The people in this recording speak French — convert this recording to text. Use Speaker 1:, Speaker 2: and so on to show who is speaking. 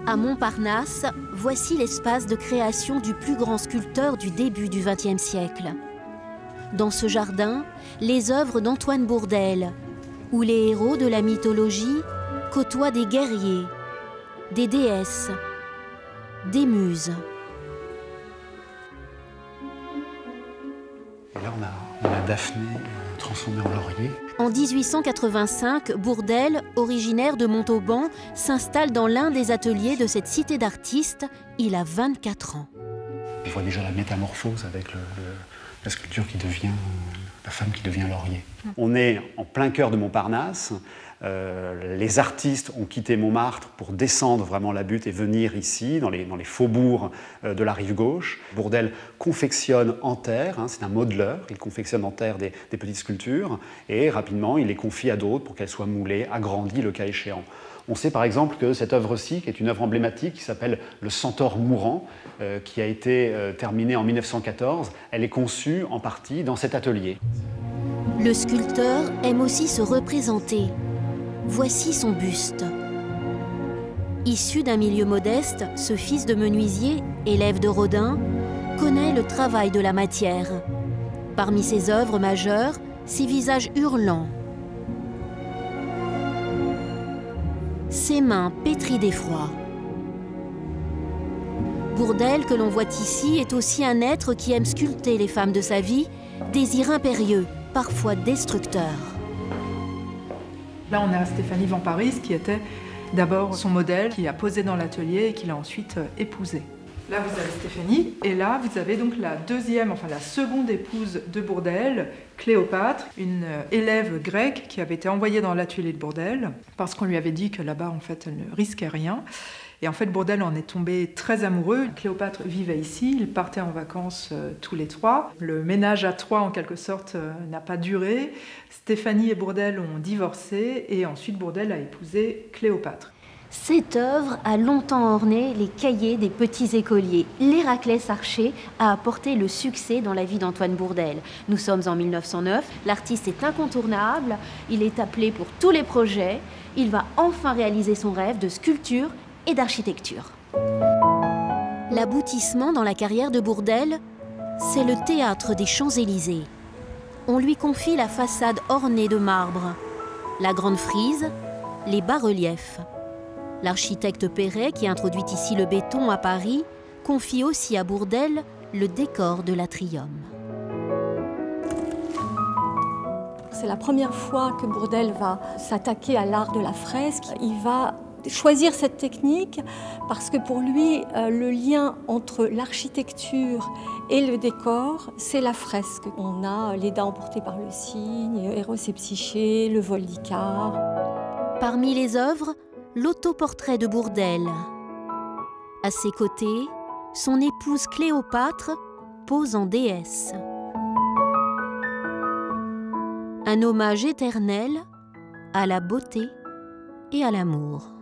Speaker 1: À Montparnasse, voici l'espace de création du plus grand sculpteur du début du XXe siècle. Dans ce jardin, les œuvres d'Antoine Bourdelle, où les héros de la mythologie côtoient des guerriers, des déesses, des muses.
Speaker 2: Et là, on a Daphné transformée en laurier.
Speaker 1: En 1885, Bourdelle, originaire de Montauban, s'installe dans l'un des ateliers de cette cité d'artistes. Il a 24 ans.
Speaker 2: On voit déjà la métamorphose avec la sculpture qui devient, la femme qui devient laurier. On est en plein cœur de Montparnasse. Les artistes ont quitté Montmartre pour descendre vraiment la butte et venir ici, dans les faubourgs de la rive gauche. Bourdelle confectionne en terre, c'est un modeleur, il confectionne en terre des petites sculptures et rapidement il les confie à d'autres pour qu'elles soient moulées, agrandies le cas échéant. On sait par exemple que cette œuvre-ci, qui est une œuvre emblématique, qui s'appelle Le Centaure mourant, qui a été terminée en 1914, elle est conçue en partie dans cet atelier.
Speaker 1: Le sculpteur aime aussi se représenter. Voici son buste. Issu d'un milieu modeste, ce fils de menuisier, élève de Rodin, connaît le travail de la matière. Parmi ses œuvres majeures, ses visages hurlants, ses mains pétries d'effroi. Bourdelle, que l'on voit ici, est aussi un être qui aime sculpter les femmes de sa vie, désir impérieux, parfois destructeur.
Speaker 3: Là, on a Stéphanie Van Parijs, qui était d'abord son modèle, qui a posé dans l'atelier et qu'il a ensuite épousé. Là, vous avez Stéphanie, et là, vous avez donc la seconde épouse de Bourdelle, Cléopâtre, une élève grecque qui avait été envoyée dans l'atelier de Bourdelle, parce qu'on lui avait dit que là-bas, en fait, elle ne risquait rien. Et en fait, Bourdelle en est tombé très amoureux. Cléopâtre vivait ici, ils partaient en vacances tous les trois. Le ménage à trois, en quelque sorte, n'a pas duré. Stéphanie et Bourdelle ont divorcé et ensuite Bourdelle a épousé Cléopâtre.
Speaker 1: Cette œuvre a longtemps orné les cahiers des petits écoliers. L'Héraclès Archer a apporté le succès dans la vie d'Antoine Bourdelle. Nous sommes en 1909, l'artiste est incontournable, il est appelé pour tous les projets. Il va enfin réaliser son rêve de sculpture et d'architecture. L'aboutissement dans la carrière de Bourdelle, c'est le théâtre des Champs-Élysées. On lui confie la façade ornée de marbre, la grande frise, les bas-reliefs. L'architecte Perret, qui introduit ici le béton à Paris, confie aussi à Bourdelle le décor de l'Atrium.
Speaker 4: C'est la première fois que Bourdelle va s'attaquer à l'art de la fresque. Il va choisir cette technique parce que pour lui, le lien entre l'architecture et le décor, c'est la fresque. On a Les Dents emportées par le cygne, Héros et Psyché, Le vol d'Icare.
Speaker 1: Parmi les œuvres, l'autoportrait de Bourdelle. À ses côtés, son épouse Cléopâtre pose en déesse. Un hommage éternel à la beauté et à l'amour.